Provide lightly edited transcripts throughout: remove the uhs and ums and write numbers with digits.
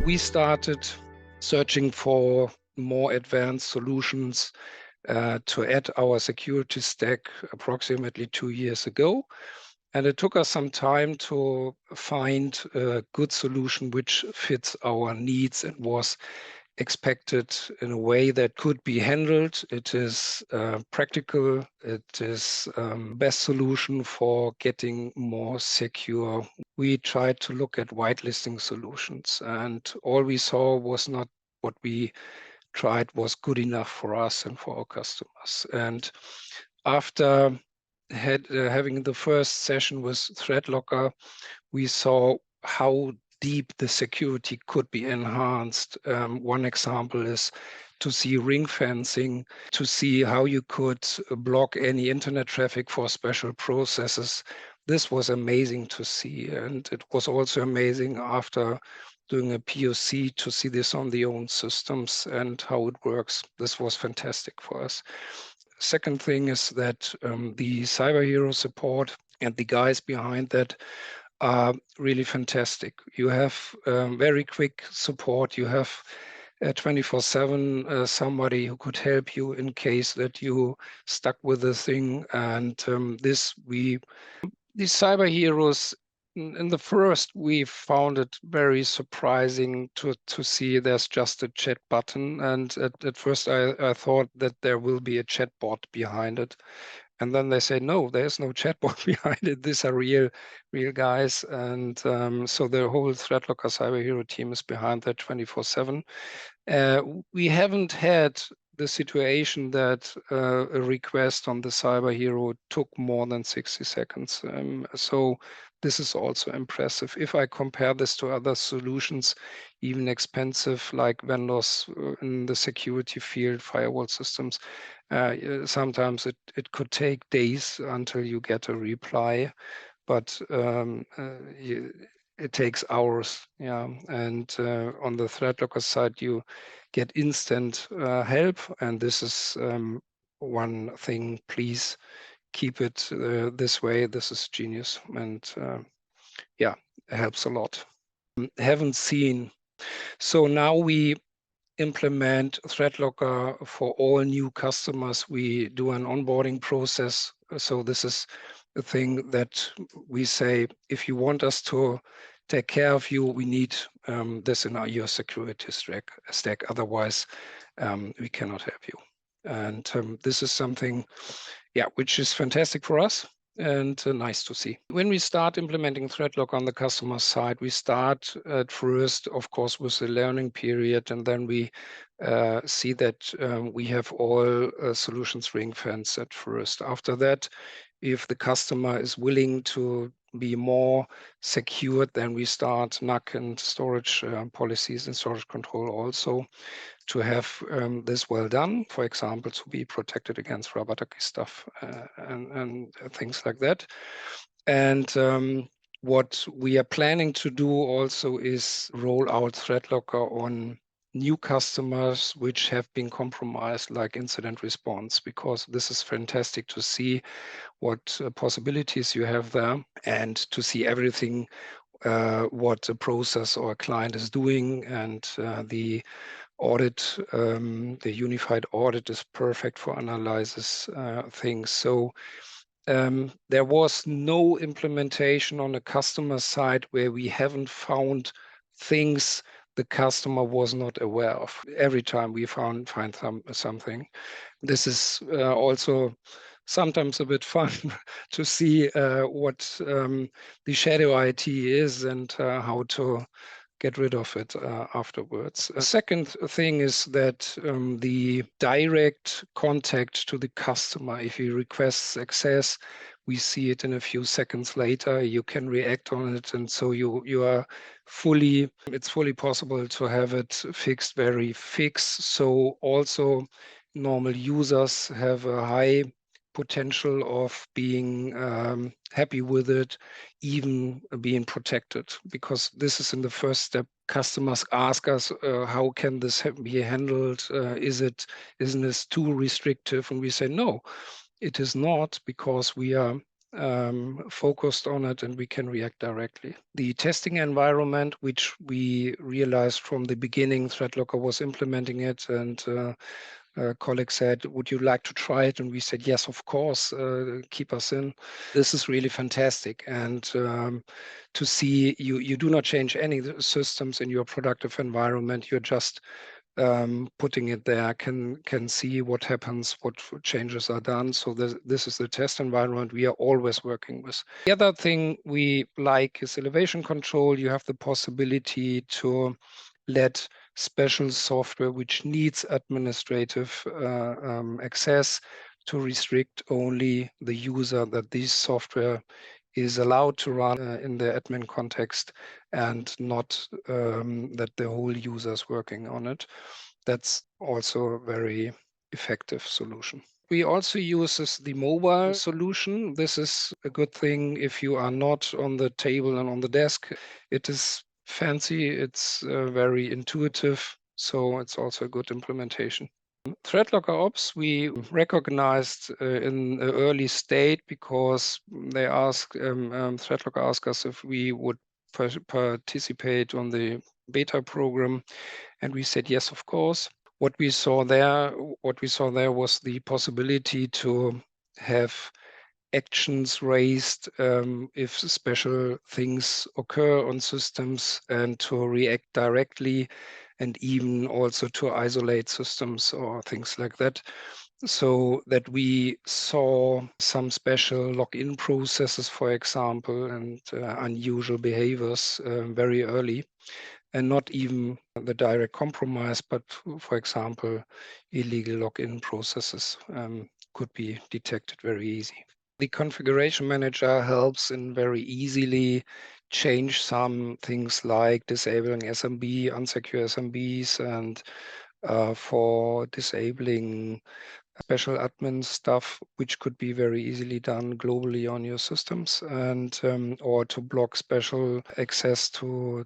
We started searching for more advanced solutions to add our security stack approximately 2 years ago. And it took us some time to find a good solution which fits our needs and was expected in a way that could be handled. It is practical. It is best solution for getting more secure. We tried to look at whitelisting solutions, and all we saw was not what we tried was good enough for us and for our customers. And after having the first session with ThreatLocker, we saw how deep the security could be enhanced. One example is to see ring fencing, to see how you could block any internet traffic for special processes. This was amazing to see. And it was also amazing after doing a POC to see this on the own systems and how it works. This was fantastic for us. Second thing is that the cyber hero support and the guys behind that are really fantastic. You have very quick support. You have 24/7 somebody who could help you in case that you stuck with the thing. And these cyber heroes, in the first, we found it very surprising to see there's just a chat button. And at first, I thought that there will be a chatbot behind it. And then they say, no, there's no chatbot behind it. These are real guys. And so the whole ThreatLocker Cyber Hero team is behind that 24/7. We haven't had the situation that a request on the Cyber Hero took more than 60 seconds. So this is also impressive. If I compare this to other solutions, even expensive like vendors in the security field, firewall systems, sometimes it could take days until you get a reply, but it takes hours. Yeah, and on the ThreatLocker side, you get instant help, and this is one thing. Please keep it this way. This is genius, and yeah, it helps a lot. Haven't seen. So now we implement ThreatLocker for all new customers. We do an onboarding process. So this is a thing that we say, if you want us to take care of you, we need this in your security stack. Otherwise, we cannot help you. And this is something, yeah, which is fantastic for us and nice to see. When we start implementing ThreatLocker on the customer side, we start at first, of course, with the learning period, and then we see that we have all solutions ring-fenced at first. After that, if the customer is willing to be more secured, then we start NAC and storage policies and storage control also to have this well done, for example, to be protected against rubber ducky stuff and things like that. And what we are planning to do also is roll out ThreatLocker on new customers which have been compromised, like incident response, because this is fantastic to see what possibilities you have there and to see everything what a process or a client is doing. And the audit, the unified audit is perfect for analysis things. So there was no implementation on the customer side where we haven't found things the customer was not aware of. Every time we find something. This is also sometimes a bit fun to see what the shadow IT is and how to get rid of it afterwards. A second thing is that the direct contact to the customer, if he requests access, we see it in a few seconds later. You can react on it, and so it's fully possible to have it fixed very fixed. So also normal users have a high potential of being happy with it, even being protected, because this is in the first step. Customers ask us, how can this be handled? Isn't this too restrictive? And we say, no, it is not, because we are focused on it, and we can react directly. The testing environment, which we realized from the beginning, ThreatLocker was implementing it, and a colleague said, "Would you like to try it?" And we said, "Yes, of course, keep us in." This is really fantastic. And to see you do not change any systems in your productive environment. You're just putting it there, can see what happens, what changes are done. So this is the test environment we are always working with. The other thing we like is elevation control. You have the possibility to let special software which needs administrative access to restrict only the user that this software is allowed to run in the admin context, and not that the whole user is working on it. That's also a very effective solution. We also use the mobile solution. This is a good thing if you are not on the table and on the desk. It is fancy, it's very intuitive, so it's also a good implementation. ThreatLocker Ops, we recognized in the early state because they asked, ThreatLocker asked us if we would participate on the beta program, and we said yes, of course. What we saw there was the possibility to have actions raised if special things occur on systems, and to react directly, and even also to isolate systems or things like that. So that we saw some special login processes, for example, and unusual behaviors very early, and not even the direct compromise, but for example, illegal login processes could be detected very easy. The configuration manager helps in very easily change some things like disabling SMB, unsecure SMBs, and for disabling special admin stuff, which could be very easily done globally on your systems, and or to block special access to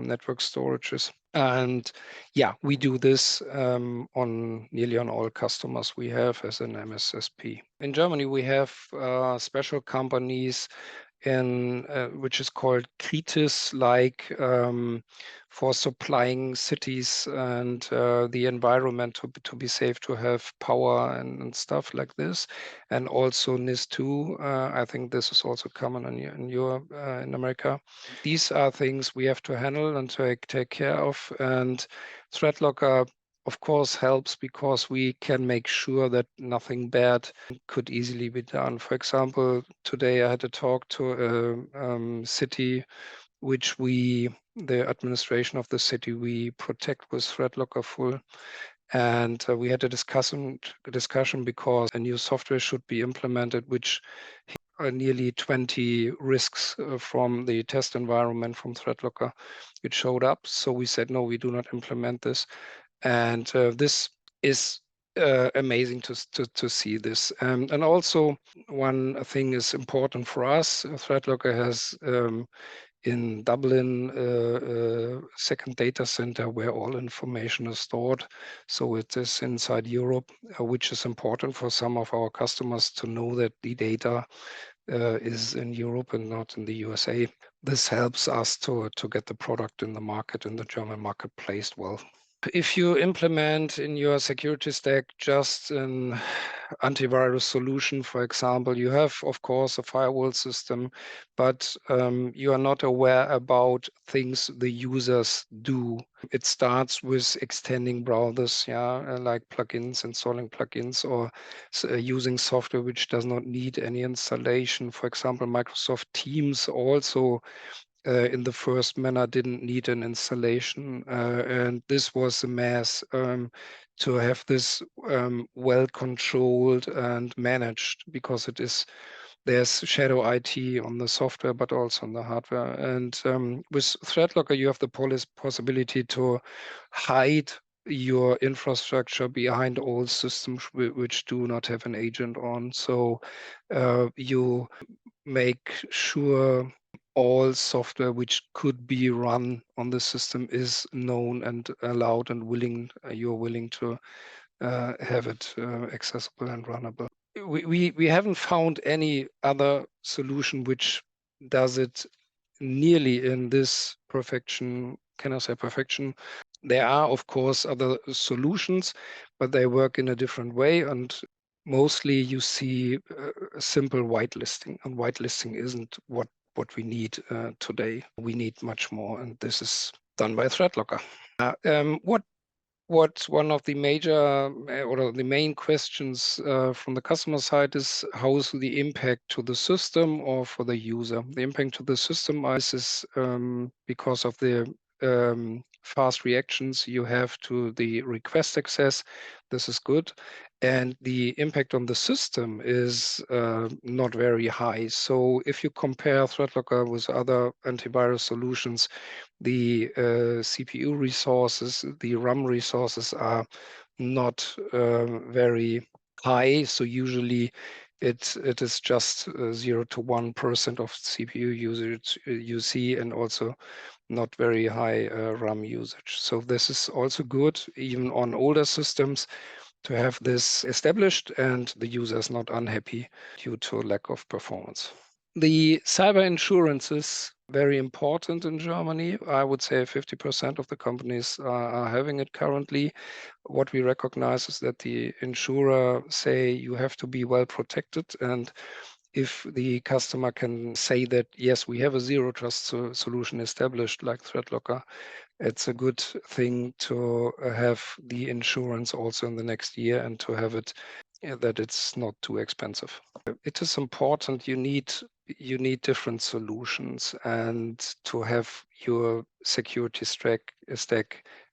network storages. And yeah, we do this on nearly on all customers we have as an MSSP. In Germany, we have special companies in which is called Kritis, like for supplying cities and the environment to be safe, to have power and stuff like this, and also NIS2. I think this is also common in Europe, in America. These are things we have to handle and take care of, and ThreatLocker of course helps because we can make sure that nothing bad could easily be done. For example, today I had a talk to a city which the administration of the city, we protect with ThreatLocker full. And we had a discussion because a new software should be implemented, which nearly 20 risks from the test environment from ThreatLocker, which showed up. So we said, no, we do not implement this. And this is amazing to see this. And also, one thing is important for us. ThreatLocker has in Dublin a second data center where all information is stored. So it is inside Europe, which is important for some of our customers to know that the data is in Europe and not in the USA. This helps us to get the product in the market, in the German market, placed well. If you implement in your security stack just an antivirus solution, for example, you have, of course, a firewall system, but you are not aware about things the users do. It starts with extending browsers, like plugins, installing plugins, or using software which does not need any installation. For example, Microsoft Teams also in the first manner didn't need an installation, and this was a mess to have this well controlled and managed, because there's shadow IT on the software but also on the hardware. And with ThreatLocker you have the possibility to hide your infrastructure behind all systems which do not have an agent on. So you make sure all software which could be run on the system is known and allowed, and you're willing to have it accessible and runnable. we haven't found any other solution which does it nearly in this perfection. Can I say perfection? There are, of course, other solutions, but they work in a different way. And mostly you see a simple whitelisting, and whitelisting isn't what we need today. We need much more, and this is done by ThreatLocker. What one of the major or the main questions from the customer side is how's the impact to the system or for the user? The impact to the system is because of the fast reactions you have to the request access. This is good. And the impact on the system is not very high. So if you compare ThreatLocker with other antivirus solutions, the CPU resources, the RAM resources are not very high. So usually it is just 0 to 1% of CPU usage you see, and also not very high RAM usage. So this is also good, even on older systems, to have this established, and the user is not unhappy due to lack of performance. The cyber insurance is very important in Germany. I would say 50% of the companies are having it currently. What we recognize is that the insurer say you have to be well protected, and if the customer can say that, yes, we have a zero trust solution established like ThreatLocker, it's a good thing to have the insurance also in the next year, and to have it that it's not too expensive. It is important. You need different solutions, and to have your security stack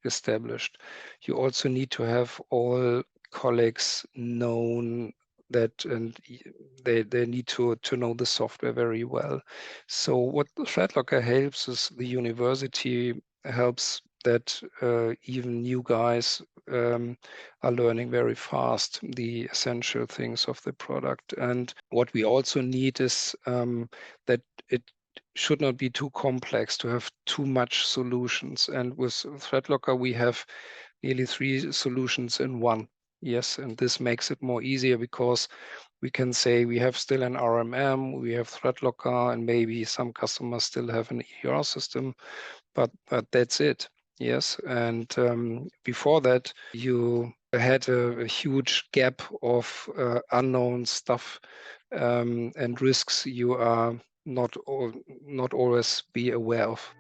established. You also need to have all colleagues known that, and they need to know the software very well. So what ThreatLocker helps is the university helps that even new guys are learning very fast the essential things of the product. And what we also need is that it should not be too complex to have too much solutions. And with ThreatLocker, we have nearly 3 solutions in one. Yes, and this makes it more easier because we can say we have still an RMM, we have ThreatLocker, and maybe some customers still have an EDR system, but that's it. Yes, and before that, you had a huge gap of unknown stuff and risks you are not always be aware of.